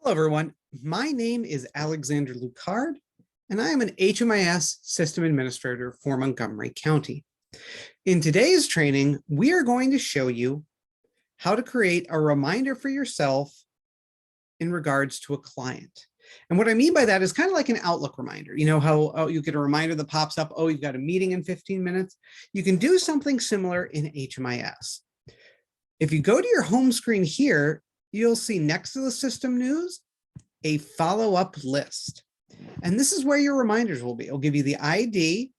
Hello, everyone. My name is Alexander Lucard, and I am an HMIS system administrator for Montgomery County. In today's training, we are going to show you how to create a reminder for yourself in regards to a client. And what I mean by that is kind of like an Outlook reminder. You know how you get a reminder that pops up, oh, you've got a meeting in 15 minutes. You can do something similar in HMIS. If you go to your home screen here, you'll see next to the system news, a follow-up list. And this is where your reminders will be. It'll give you the ID,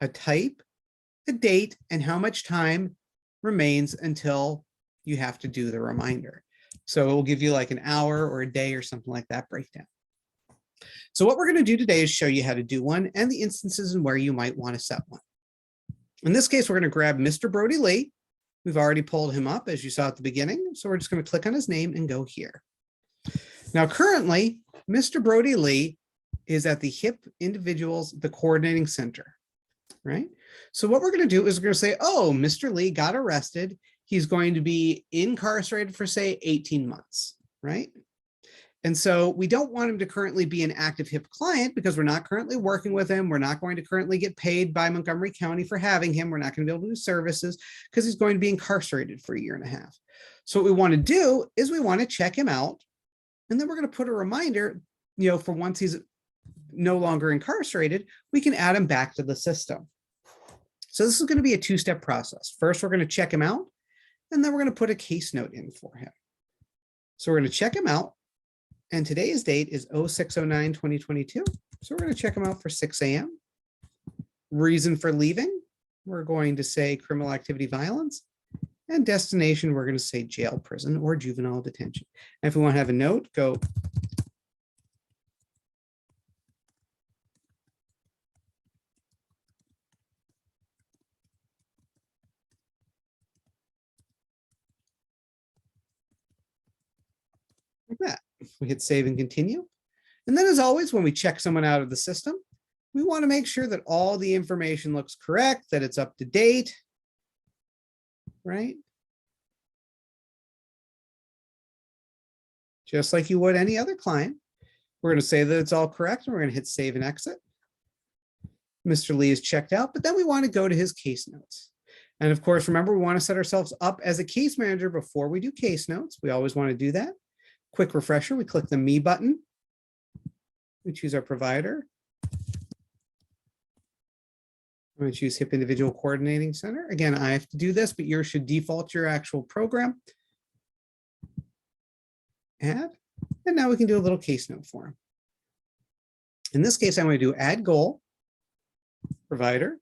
a type, a date, and how much time remains until you have to do the reminder. So it will give you like an hour or a day or something like that breakdown. So what we're going to do today is show you how to do one and the instances and where you might want to set one. In this case, we're going to grab Mr. Brody Lee. We've already pulled him up, as you saw at the beginning. So we're just going to click on his name and go here. Now, currently, Mr. Brody Lee is at the HIP Individuals, the Coordinating Center, right? So what we're going to do is we're going to say, oh, Mr. Lee got arrested. He's going to be incarcerated for, say, 18 months, right? And so we don't want him to currently be an active HIP client because we're not currently working with him. We're not going to currently get paid by Montgomery County for having him. We're not going to be able to do services because he's going to be incarcerated for a year and a half. So what we want to do is we want to check him out. And then we're going to put a reminder, for once he's no longer incarcerated, we can add him back to the system. So this is going to be a two-step process. First, we're going to check him out, and then we're going to put a case note in for him. So we're going to check him out. And today's date is 06/09/2022. So we're going to check him out for 6 a.m. Reason for leaving, we're going to say criminal activity violence. And destination, we're going to say jail, prison, or juvenile detention. And if we want to have a note, go like that. We hit save and continue. And then as always, when we check someone out of the system, we want to make sure that all the information looks correct, that it's up to date, right? Just like you would any other client. We're going to say that it's all correct, and we're going to hit save and exit. Mr. Lee is checked out, but then we want to go to his case notes. And of course, remember, we want to set ourselves up as a case manager before we do case notes. We always want to do that. Quick refresher, we click the Me button. We choose our provider. I'm going to choose HIP Individual Coordinating Center. Again, I have to do this, but yours should default your actual program. Add, and now we can do a little case note for him. In this case, I'm going to do add goal, provider,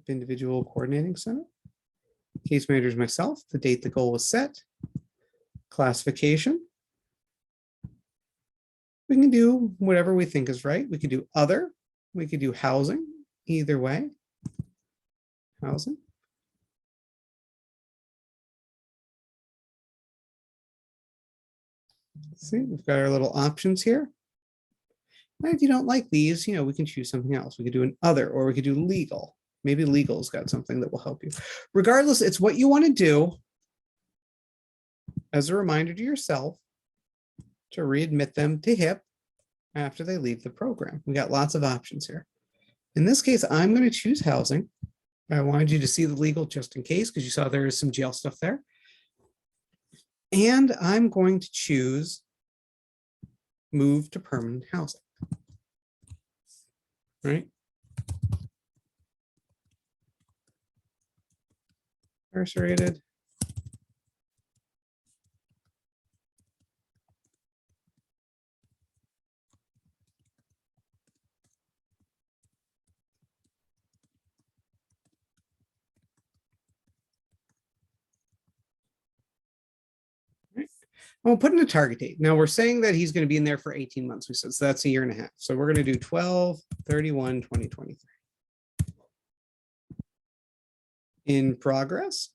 Individual Coordinating Center, case manager is myself, the date the goal was set, classification. We can do whatever we think is right. We could do other, we could do housing, either way, housing. See, we've got our little options here. And if you don't like these, we can choose something else. We could do an other, or we could do legal. Maybe legal's got something that will help you. Regardless, it's what you want to do as a reminder to yourself to readmit them to HIP after they leave the program. We got lots of options here. In this case, I'm going to choose housing. I wanted you to see the legal just in case, because you saw there is some jail stuff there. And I'm going to choose move to permanent housing, right? Incarcerated. We'll put in a target date. Now we're saying that he's going to be in there for 18 months. We said, so that's a year and a half. So we're going to do 12/31/2023. In progress.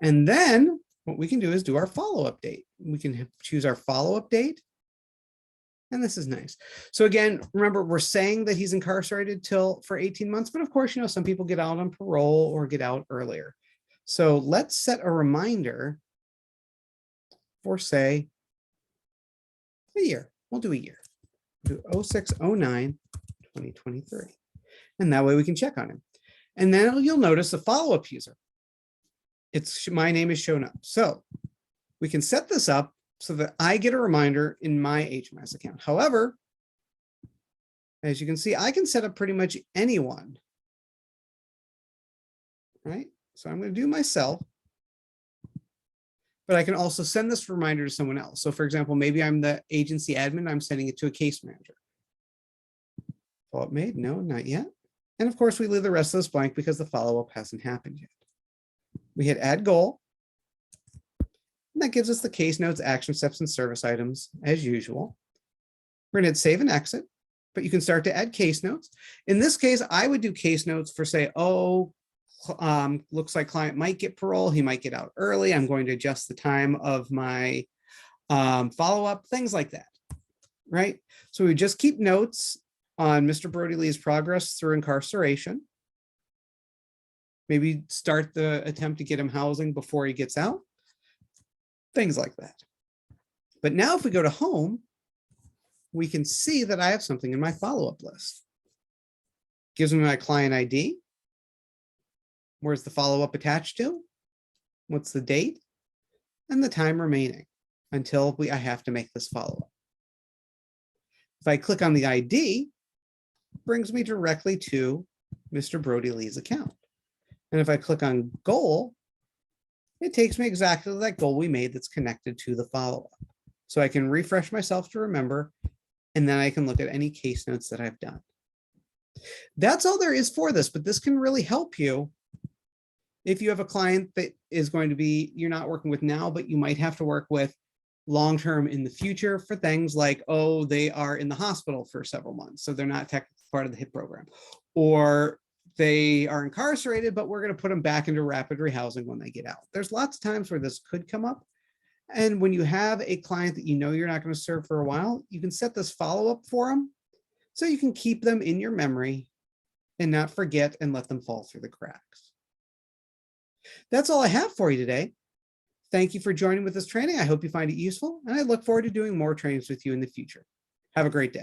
And then what we can do is do our follow-up date. We can choose our follow-up date. And this is nice. So again, remember, we're saying that he's incarcerated for 18 months, but of course, some people get out on parole or get out earlier. So let's set a reminder for, say, a year. We'll do a year. Do 06/09/2023. And that way we can check on him. And then you'll notice a follow-up user. My name is shown up. So we can set this up so that I get a reminder in my HMS account. However, as you can see, I can set up pretty much anyone, right? So I'm going to do myself, but I can also send this reminder to someone else. So for example, maybe I'm the agency admin, I'm sending it to a case manager. Follow-up made? No, not yet. And of course, we leave the rest of this blank because the follow-up hasn't happened yet. We hit add goal. And that gives us the case notes, action steps, and service items as usual. We're going to hit save and exit, but you can start to add case notes. In this case, I would do case notes for, say, looks like client might get parole. He might get out early. I'm going to adjust the time of my follow-up, things like that, right? So we just keep notes on Mr. Brody Lee's progress through incarceration. Maybe start the attempt to get him housing before he gets out. Things like that. But now if we go to home, we can see that I have something in my follow-up list. Gives me my client ID. Where's the follow-up attached to? What's the date? And the time remaining until I have to make this follow-up. If I click on the ID, it brings me directly to Mr. Brody Lee's account. And if I click on goal, it takes me exactly to that goal we made that's connected to the follow-up. So I can refresh myself to remember, and then I can look at any case notes that I've done. That's all there is for this, but this can really help you if you have a client that is going to be, you're not working with now, but you might have to work with long-term in the future for things like, oh, they are in the hospital for several months, so they're not technically part of the HIP program. Or they are incarcerated, but we're going to put them back into rapid rehousing when they get out. There's lots of times where this could come up. And when you have a client that you know you're not going to serve for a while, you can set this follow-up for them so you can keep them in your memory and not forget and let them fall through the cracks. That's all I have for you today. Thank you for joining with this training. I hope you find it useful, and I look forward to doing more trainings with you in the future. Have a great day.